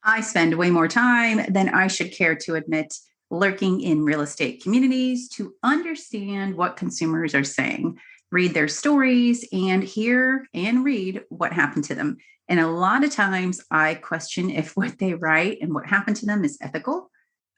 I spend way more time than I should care to admit lurking in real estate communities to understand what consumers are saying, read their stories, and hear and read what happened to them. And a lot of times I question if what they write and what happened to them is ethical.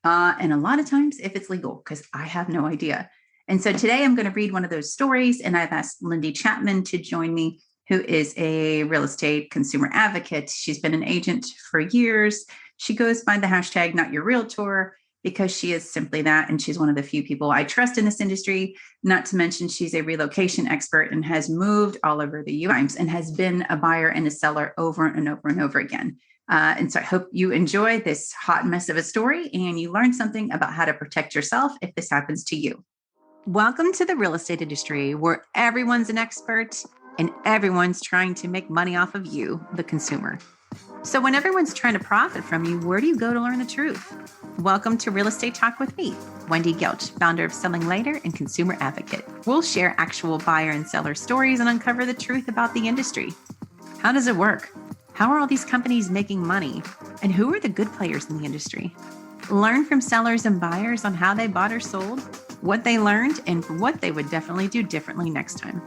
And a lot of times if it's legal, because I have no idea. And so today I'm going to read one of those stories, and I've asked Lindy Chapman to join me, who is a real estate consumer advocate. She's been an agent for years. She goes by the hashtag not your realtor because she is simply that. And she's one of the few people I trust in this industry, not to mention she's a relocation expert and has moved all over the US and has been a buyer and a seller over and over and over again. And so I hope you enjoy this hot mess of a story and you learn something about how to protect yourself if this happens to you. Welcome to the real estate industry, where everyone's an expert and everyone's trying to make money off of you, the consumer. So when everyone's trying to profit from you, where do you go to learn the truth? Welcome to Real Estate Talk with me, Wendy Gelch, founder of Selling Later and consumer advocate. We'll share actual buyer and seller stories and uncover the truth about the industry. How does it work? How are all these companies making money? And who are the good players in the industry? Learn from sellers and buyers on how they bought or sold, what they learned, and what they would definitely do differently next time.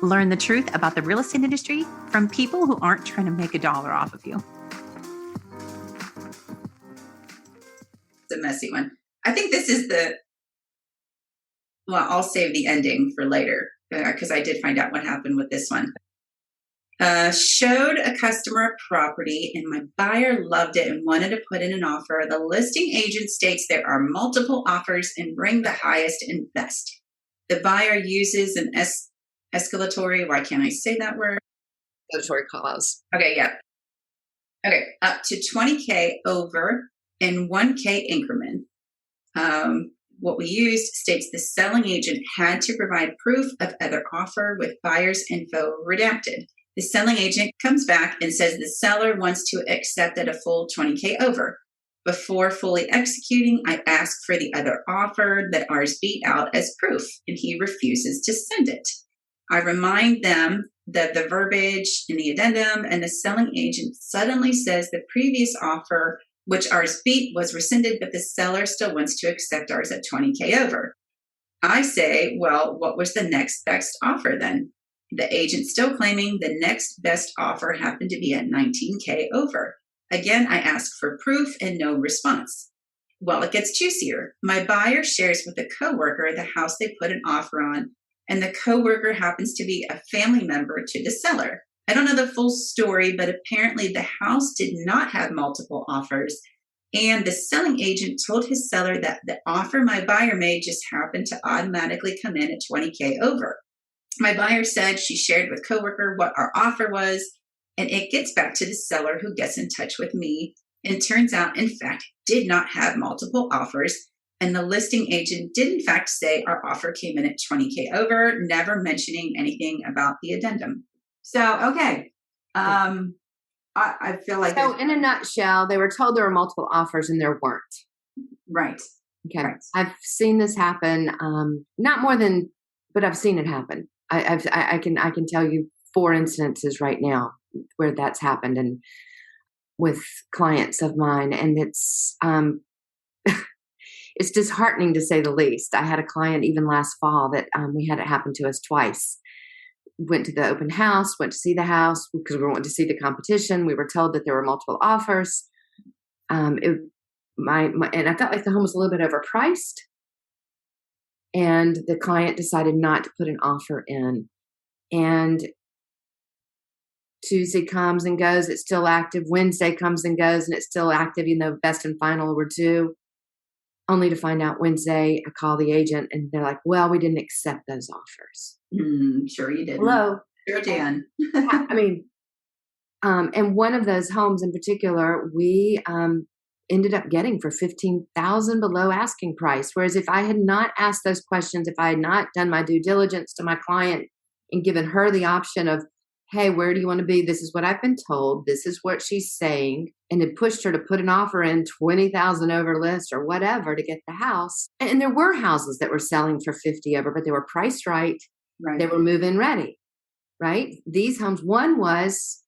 Learn the truth about the real estate industry from people who aren't trying to make a dollar off of you. It's a messy one. I think this is I'll save the ending for later because I did find out what happened with this one. Showed a customer a property and my buyer loved it and wanted to put in an offer. The listing agent states there are multiple offers and bring the highest and best. The buyer uses an escalatory, why can't I say that word? Escalatory clause. Okay, yeah. Okay, up to 20K over in 1K increment. What we used states the selling agent had to provide proof of other offer with buyer's info redacted. The selling agent comes back and says the seller wants to accept at a full 20K over. Before fully executing, I ask for the other offer that ours beat out as proof, and he refuses to send it. I remind them that the verbiage in the addendum, and the selling agent suddenly says the previous offer, which ours beat, was rescinded, but the seller still wants to accept ours at 20K over. I say, well, what was the next best offer then? The agent still claiming the next best offer happened to be at 19K over. Again, I ask for proof and no response. Well, it gets juicier. My buyer shares with a coworker the house they put an offer on, and the coworker happens to be a family member to the seller. I don't know the full story, but apparently the house did not have multiple offers, and the selling agent told his seller that the offer my buyer made just happened to automatically come in at 20K over. My buyer said she shared with coworker what our offer was, and it gets back to the seller, who gets in touch with me and turns out, in fact, did not have multiple offers. And the listing agent did, in fact, say our offer came in at 20K over, never mentioning anything about the addendum. So, okay. I feel like... So, in a nutshell, they were told there were multiple offers and there weren't. Right. Okay. Right. I've seen this happen, not more than, but I've seen it happen. I can tell you 4 instances right now where that's happened, and with clients of mine, and it's it's disheartening to say the least. I had a client even last fall that we had it happen to us twice. Went to the open house, went to see the house because we wanted to see the competition. We were told that there were multiple offers. And I felt like the home was a little bit overpriced. And the client decided not to put an offer in. And Tuesday comes and goes, it's still active. Wednesday comes and goes, and it's still active, even though best and final were due. Only to find out Wednesday, I call the agent, and they're like, well, we didn't accept those offers. Sure you did. Hello. Sure, Dan. I mean, and one of those homes in particular, we ended up getting for $15,000 below asking price. Whereas if I had not asked those questions, if I had not done my due diligence to my client and given her the option of, hey, where do you want to be? This is what I've been told. This is what she's saying. And had pushed her to put an offer in 20,000 over list or whatever to get the house. And there were houses that were selling for 50 over, but they were priced right. They were move-in ready, right? These homes, one was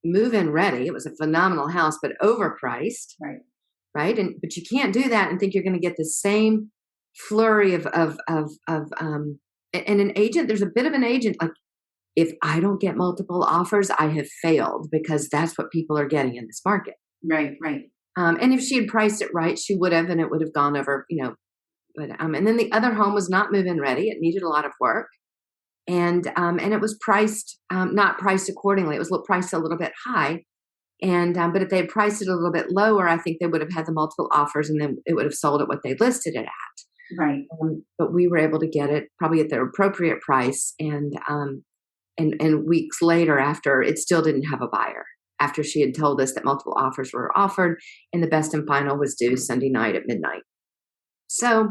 move-in ready. It was a phenomenal house, but overpriced. Right. Right. But you can't do that and think you're going to get the same flurry and an agent, there's a bit of an agent, like, if I don't get multiple offers, I have failed, because that's what people are getting in this market. Right. Right. And if she had priced it right, she would have, and it would have gone over, but, and then the other home was not move-in ready. It needed a lot of work. And it was priced, not priced accordingly. It was priced a little bit high. And, but if they had priced it a little bit lower, I think they would have had the multiple offers, and then it would have sold at what they listed it at. Right. But we were able to get it probably at the appropriate price. And weeks later, after, it still didn't have a buyer, after she had told us that multiple offers were offered and the best and final was due Sunday night at midnight. So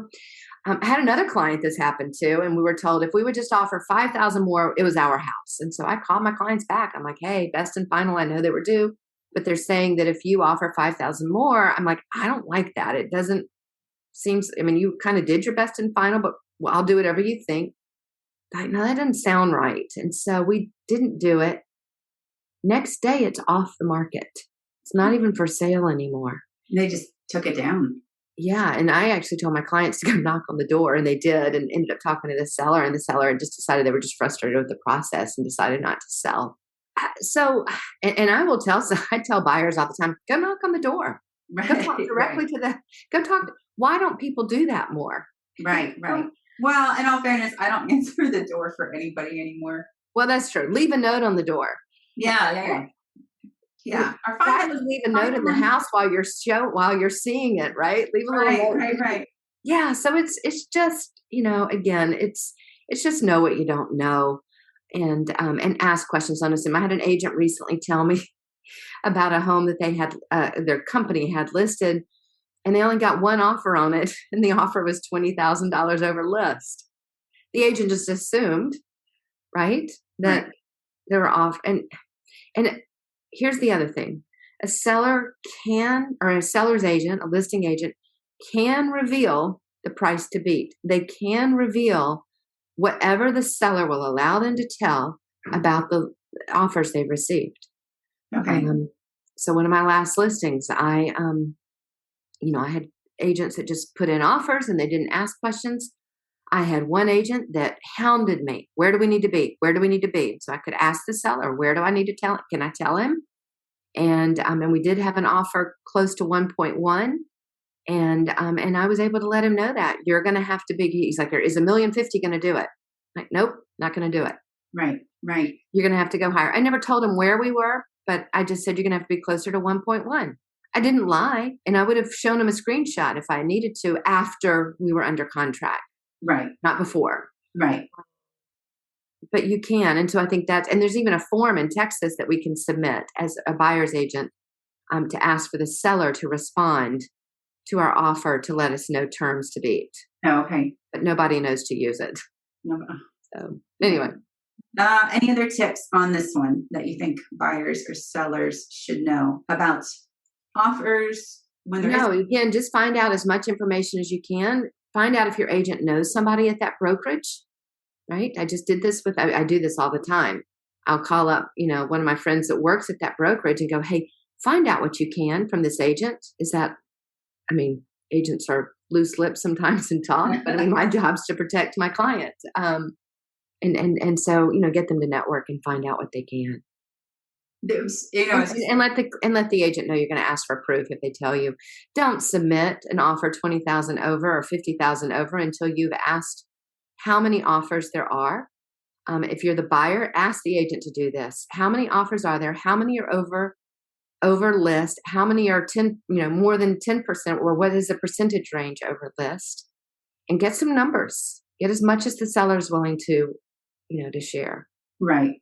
I had another client this happened to, and we were told if we would just offer 5,000 more, it was our house. And so I called my clients back. I'm like, hey, best and final, I know they were due, but they're saying that if you offer 5,000 more, I'm like, I don't like that. It doesn't you kind of did your best and final, but I'll do whatever you think. Like, no, that doesn't sound right. And so we didn't do it. Next day, it's off the market. It's not even for sale anymore. They just took it down. Yeah. And I actually told my clients to go knock on the door, and they did, and ended up talking to the seller, and the seller just decided they were just frustrated with the process and decided not to sell. So, and I will I tell buyers all the time, go knock on the door. Right. Go talk directly go talk. Why don't people do that more? Right. Right. Well, in all fairness, I don't answer the door for anybody anymore. Well, that's true. Leave a note on the door. Yeah. Why would leave a note in the house while you're seeing it, right? Leave a little note. Right. Yeah. So it's just, again, it's just know what you don't know, and ask questions honestly. I had an agent recently tell me about a home that they had, their company had listed, and they only got one offer on it, and the offer was $20,000 over list. The agent just assumed, right, that they were off. And here's the other thing: a seller or a seller's agent, a listing agent, can reveal the price to beat. They can reveal whatever the seller will allow them to tell about the offers they've received. Okay. So one of my last listings, I had agents that just put in offers and they didn't ask questions. I had one agent that hounded me. Where do we need to be? Where do we need to be? So I could ask the seller, where do I need to tell? Can I tell him? And we did have an offer close to 1.1. And I was able to let him know that you're going to have to be, he's like, is $1,050,000 going to do it? I'm like, nope, not going to do it. Right. You're going to have to go higher. I never told him where we were, but I just said, you're going to have to be closer to 1.1. I didn't lie. And I would have shown him a screenshot if I needed to after we were under contract. Right. Not before. Right. But you can. And so I think and there's even a form in Texas that we can submit as a buyer's agent to ask for the seller to respond to our offer to let us know terms to beat. Oh, okay. But nobody knows to use it. No. So anyway. Any other tips on this one that you think buyers or sellers should know about offers? Again, just find out as much information as you can. Find out if your agent knows somebody at that brokerage, right? I just did this I do this all the time. I'll call up, one of my friends that works at that brokerage and go, hey, find out what you can from this agent. Agents are loose lips sometimes and talk, but my job's to protect my client. And so, get them to network and find out what they can. And let the agent know you're going to ask for proof if they tell you. Don't submit an offer 20,000 over or 50,000 over until you've asked how many offers there are. If you're the buyer, ask the agent to do this. How many offers are there? How many are over list? How many are more than 10%, or what is the percentage range over list? And get some numbers. Get as much as the seller is willing to, to share. Right.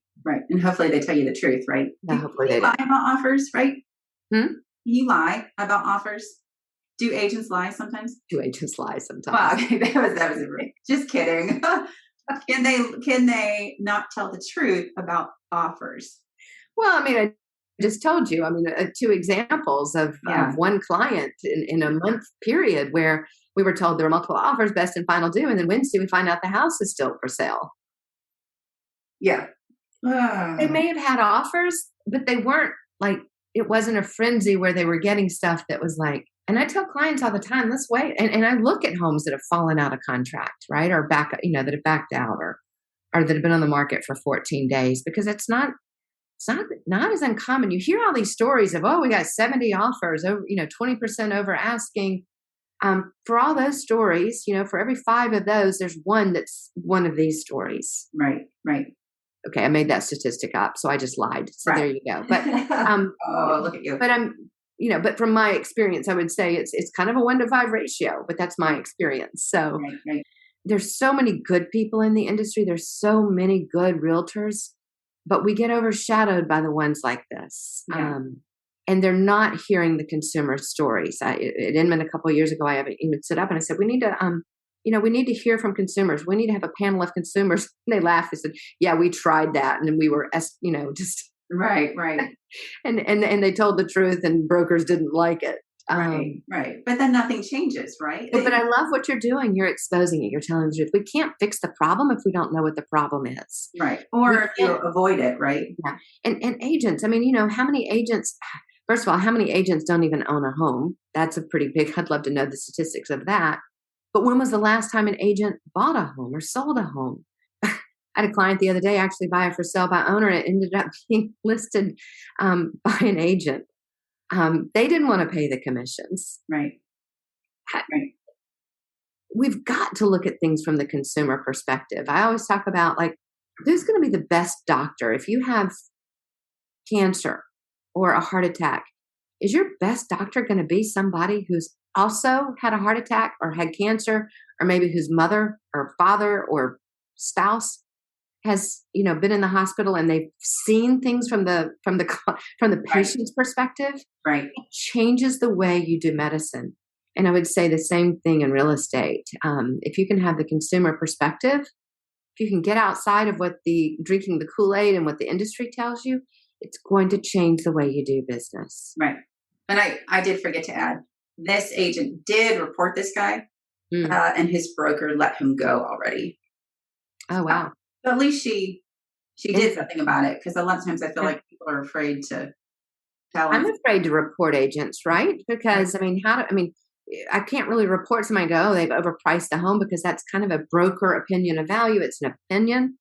And hopefully they tell you the truth, right? Yeah, hopefully they lie about offers, right? You lie about offers. Do agents lie sometimes? Do agents lie sometimes? Well, okay, that was just kidding. Can they not tell the truth about offers? Well, I just told you, 2 examples of one client in a month period where we were told there were multiple offers, best and final due, and then Wednesday we find out the house is still for sale. Yeah. They may have had offers but they weren't like, it wasn't a frenzy where they were getting stuff that was like, and I tell clients all the time, let's wait. And I look at homes that have fallen out of contract, right? Or that have backed out or that have been on the market for 14 days, because it's not as uncommon. You hear all these stories of, oh, we got 70 offers, over, 20% over asking. For all those stories, for every 5 of those, there's one that's one of these stories. Right. Okay, I made that statistic up, so I just lied. So Right. there you go. But oh, look at you. But but from my experience, I would say it's kind of a 1-to-5 ratio. But that's my experience. So Right. there's so many good people in the industry. There's so many good realtors, but we get overshadowed by the ones like this. Yeah. And they're not hearing the consumer stories. At Inman a couple of years ago, I even stood up and I said, we need to hear from consumers. We need to have a panel of consumers. And they laughed. They said, yeah, we tried that. And then we were, just. Right. And they told the truth and brokers didn't like it. Right. But then nothing changes, right? But I love what you're doing. You're exposing it. You're telling the truth. We can't fix the problem if we don't know what the problem is. Right. Or if you avoid it, right? Yeah. And agents, how many agents, first of all, how many agents don't even own a home? That's a pretty big, I'd love to know the statistics of that. But when was the last time an agent bought a home or sold a home? I had a client the other day actually buy a for sale by owner. And it ended up being listed by an agent. They didn't want to pay the commissions. Right. We've got to look at things from the consumer perspective. I always talk about who's going to be the best doctor if you have cancer or a heart attack. Is your best doctor going to be somebody who's also had a heart attack or had cancer, or maybe whose mother or father or spouse has been in the hospital and they've seen things from the patient's perspective? Right. It changes the way you do medicine. And I would say the same thing in real estate. If you can have the consumer perspective, if you can get outside of what drinking the Kool-Aid and what the industry tells you, it's going to change the way you do business. Right. And I did forget to add, this agent did report this guy, and his broker let him go already. Oh, wow. But at least she did something about it, because a lot of times I feel like people are afraid to tell them. I'm afraid to report agents, right? Because, I can't really report somebody and go, oh, they've overpriced the home, because that's kind of a broker opinion of value. It's an opinion.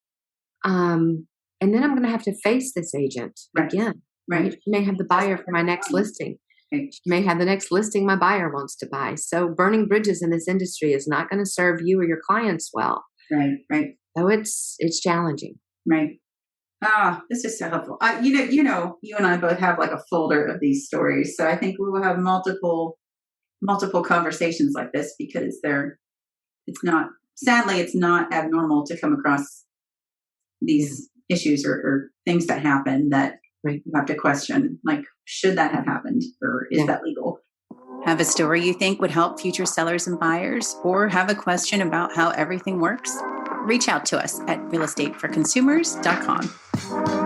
And then I'm going to have to face this agent again. Right. She may have the buyer for my next listing. She may have the next listing my buyer wants to buy. So burning bridges in this industry is not going to serve you or your clients well. Right. So it's challenging. Right. This is so helpful. You and I both have a folder of these stories. So I think we will have multiple conversations like this, because sadly, it's not abnormal to come across these issues or things that happen that you have to question, should that have happened, or is that legal? Have a story you think would help future sellers and buyers, or have a question about how everything works? Reach out to us at realestateforconsumers.com.